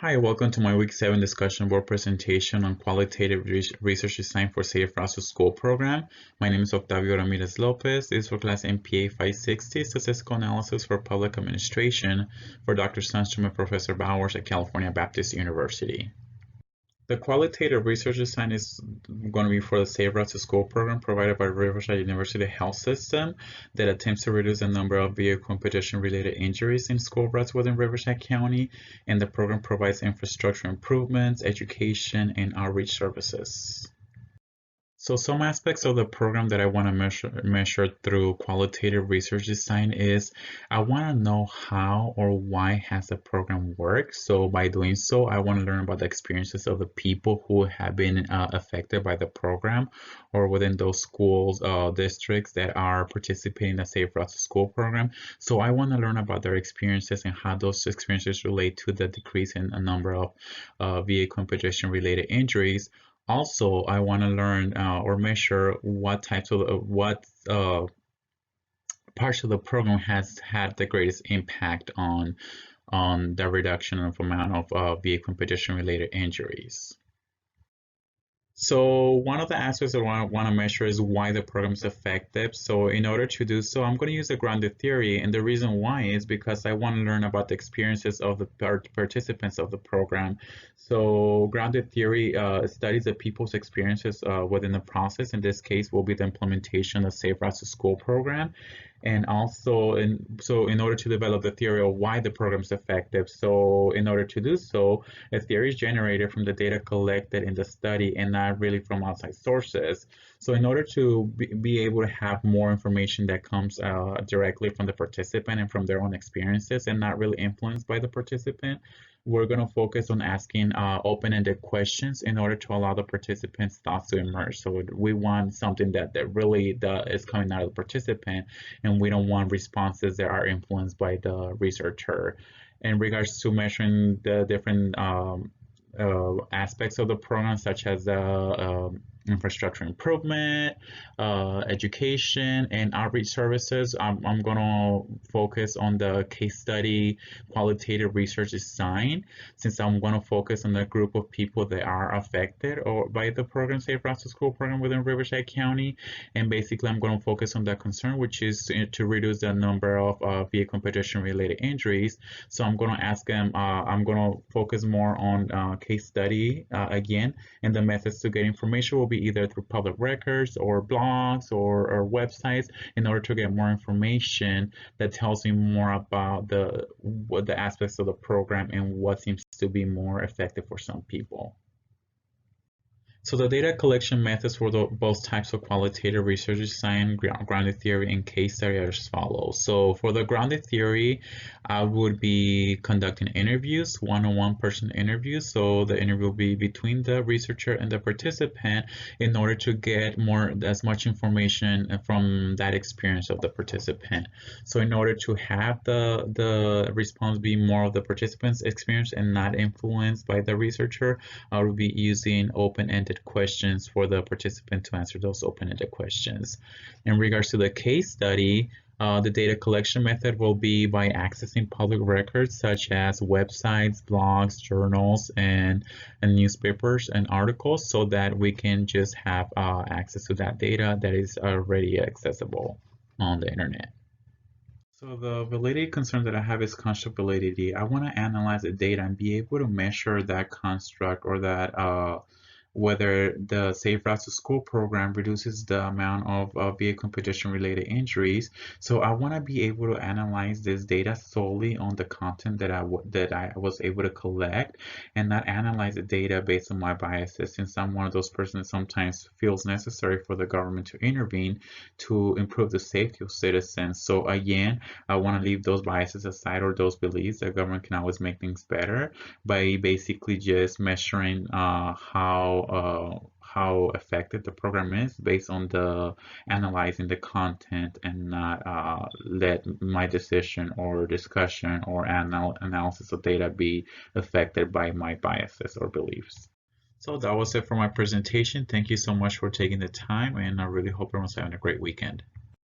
Hi, welcome to my Week 7 discussion board presentation on qualitative research design for Safe Routes to School program. My name is Octavio Ramirez Lopez. This is for class MPA 560, Statistical Analysis for Public Administration for Dr. Sundstrom and Professor Bowers at California Baptist University. The qualitative research design is going to be for the Safe Routes to School program provided by Riverside University Health System that attempts to reduce the number of vehicle and pedestrian-related injuries in school routes within Riverside County, and the program provides infrastructure improvements, education, and outreach services. So some aspects of the program that I want to measure through qualitative research design is I want to know how or why has the program worked. So by doing so, I want to learn about the experiences of the people who have been affected by the program or within those schools, districts that are participating in the Safe Routes to School program. So I want to learn about their experiences and how those experiences relate to the decrease in a number of vehicle and pedestrian related injuries. Also, I want to learn or measure what types of what parts of the program has had the greatest impact on the reduction of amount of vehicle and pedestrian related injuries. So one of the aspects that I want to measure is why the program is effective. So in order to do so, I'm going to use the grounded theory. And the reason why is because I want to learn about the experiences of the participants of the program. So grounded theory studies the people's experiences within the process. In this case, will be the implementation of Safe Routes to School program. And also, in order to develop the theory of why the program is effective, so in order to do so, a theory is generated from the data collected in the study and not really from outside sources. So in order to be able to have more information that comes directly from the participant and from their own experiences and not really influenced by the participant, we're going to focus on asking open-ended questions in order to allow the participants' thoughts to emerge. So we want something that really is coming out of the participant, and we don't want responses that are influenced by the researcher. In regards to measuring the different aspects of the program, such as infrastructure improvement, education, and outreach services. I'm going to focus on the case study qualitative research design, since I'm going to focus on the group of people that are affected or by the program Safe Routes to School program within Riverside County. And basically, I'm going to focus on that concern, which is to reduce the number of vehicle and pedestrian related injuries. So I'm going to ask them, I'm going to focus more on case study again, and the methods to get information will be either through public records or blogs or websites in order to get more information that tells me more about the aspects of the program and what seems to be more effective for some people. So the data collection methods for both types of qualitative research design, grounded theory, and case study are as follows. So for the grounded theory, I would be conducting interviews, one-on-one person interviews. So the interview will be between the researcher and the participant in order to get as much information from that experience of the participant. So in order to have the response be more of the participant's experience and not influenced by the researcher, I will be using open-ended questions for the participant to answer those open-ended questions. In regards to the case study, the data collection method will be by accessing public records such as websites, blogs, journals, and newspapers and articles so that we can just have access to that data that is already accessible on the internet. So the validity concern that I have is construct validity. I want to analyze the data and be able to measure that construct or that whether the Safe Routes to School program reduces the amount of vehicle and pedestrian related injuries. So I want to be able to analyze this data solely on the content that I was able to collect and not analyze the data based on my biases, since I'm one of those persons that sometimes feels necessary for the government to intervene to improve the safety of citizens. So again, I want to leave those biases aside or those beliefs that government can always make things better by basically just measuring how effective the program is based on the analyzing the content and not let my decision or discussion or analysis of data be affected by my biases or beliefs. So that was it for my presentation. Thank you so much for taking the time, and I really hope everyone's having a great weekend.